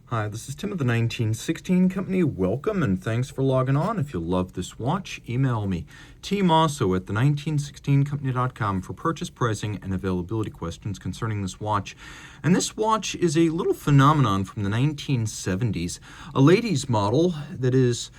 Hi, this is Tim of the 1916 Company. Welcome and thanks for logging on. If you love this watch, email me, Team Mosso at the1916company.com for purchase, pricing, and availability questions concerning this watch. And this watch is a little phenomenon from the 1970s, a ladies' model that is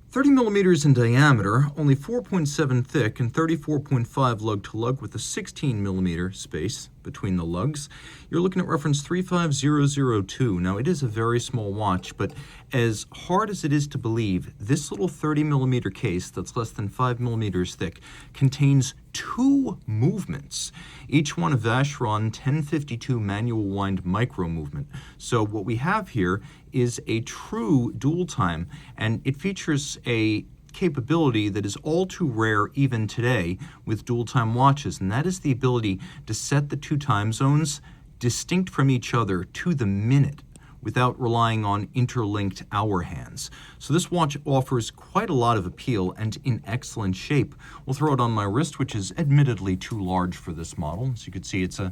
30 millimeters in diameter, only 4.7 thick, and 34.5 lug-to-lug with a 16 millimeter space between the lugs. You're looking at reference 35002. Now, it is a very small watch, but as hard as it is to believe, this little 30 millimeter case that's less than 5 millimeters thick contains two movements, each one a Vacheron 1052 manual wind micro movement. So what we have here is a true dual time, and it features a capability that is all too rare even today with dual time watches, and that is the ability to set the two time zones distinct from each other to the minute without relying on interlinked hour hands. So this watch offers quite a lot of appeal and in excellent shape. We'll throw it on my wrist, which is admittedly too large for this model. As you can see, it's a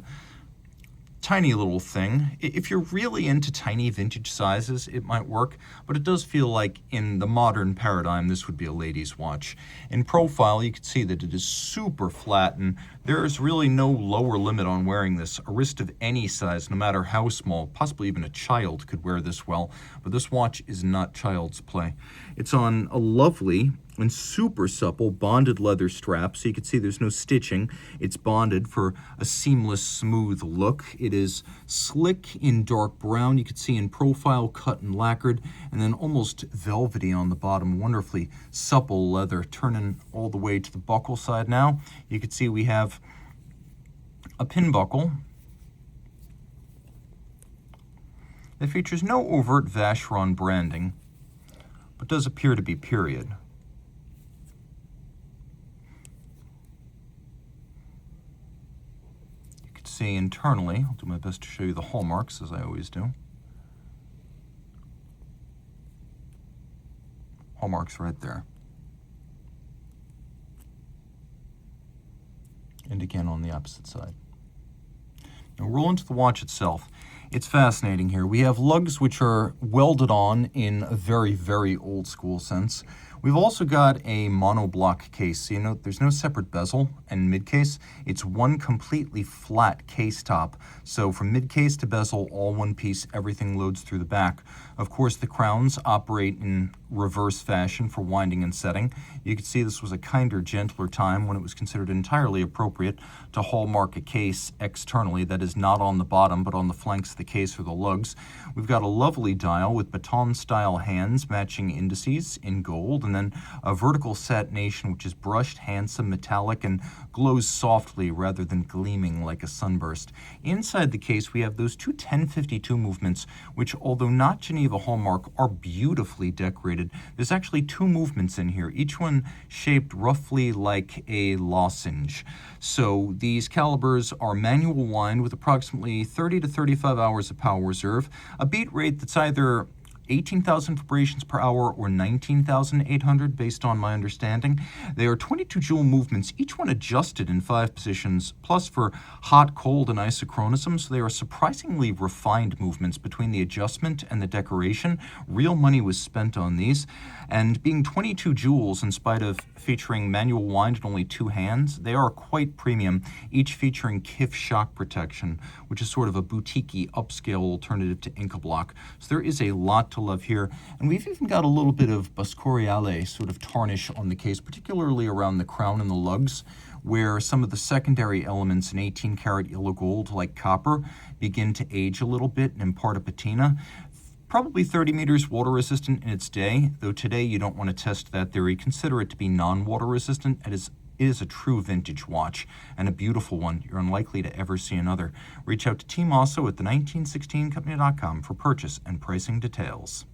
tiny little thing. If you're really into tiny vintage sizes, it might work, but it does feel like in the modern paradigm, this would be a lady's watch. In profile, you can see that it is super flat, and there is really no lower limit on wearing this. A wrist of any size, no matter how small, possibly even a child could wear this well, but this watch is not child's play. It's on a lovely and super supple bonded leather strap, so you can see there's no stitching. It's bonded for a seamless, smooth look. It is slick in dark brown. You can see in profile, cut and lacquered, and then almost velvety on the bottom. Wonderfully supple leather. Turning all the way to the buckle side now, you can see we have a pin buckle that features no overt Vacheron branding, but does appear to be period. See internally, I'll do my best to show you the hallmarks as I always do. Hallmarks right there. And again on the opposite side. Now roll into the watch itself. It's fascinating here. We have lugs which are welded on in a very, very old school sense. We've also got a monoblock case. So you note there's no separate bezel and mid-case. It's one completely flat case top. So from mid-case to bezel, all one piece, everything loads through the back. Of course, the crowns operate in reverse fashion for winding and setting. You can see this was a kinder, gentler time when it was considered entirely appropriate to hallmark a case externally, that is not on the bottom, but on the flanks of the case or the lugs. We've got a lovely dial with baton-style hands matching indices in gold, and then a vertical satination which is brushed, handsome, metallic, and glows softly rather than gleaming like a sunburst. Inside the case, we have those two 1052 movements, which, although not Geneva hallmark, are beautifully decorated. There's actually two movements in here, each one shaped roughly like a lozenge. So these calibers are manual wind with approximately 30 to 35 hours of power reserve, a beat rate that's either 18,000 vibrations per hour or 19,800 based on my understanding. They are 22 joule movements, each one adjusted in 5 positions, plus for hot, cold, and isochronism, so they are surprisingly refined movements between the adjustment and the decoration. Real money was spent on these, and being 22 joules in spite of featuring manual wind and only 2 hands, they are quite premium, each featuring KIF shock protection, which is sort of a boutique-y upscale alternative to Inca Block. So there is a lot to love here, and we've even got a little bit of Bascoriale sort of tarnish on the case, particularly around the crown and the lugs, where some of the secondary elements in 18 karat yellow gold, like copper, begin to age a little bit and impart a patina. Probably 30 meters water resistant in its day, though today you don't want to test that theory. Consider it to be non-water resistant. It is a true vintage watch, and a beautiful one. You're unlikely to ever see another. Reach out to Team Mosso at the1916company.com for purchase and pricing details.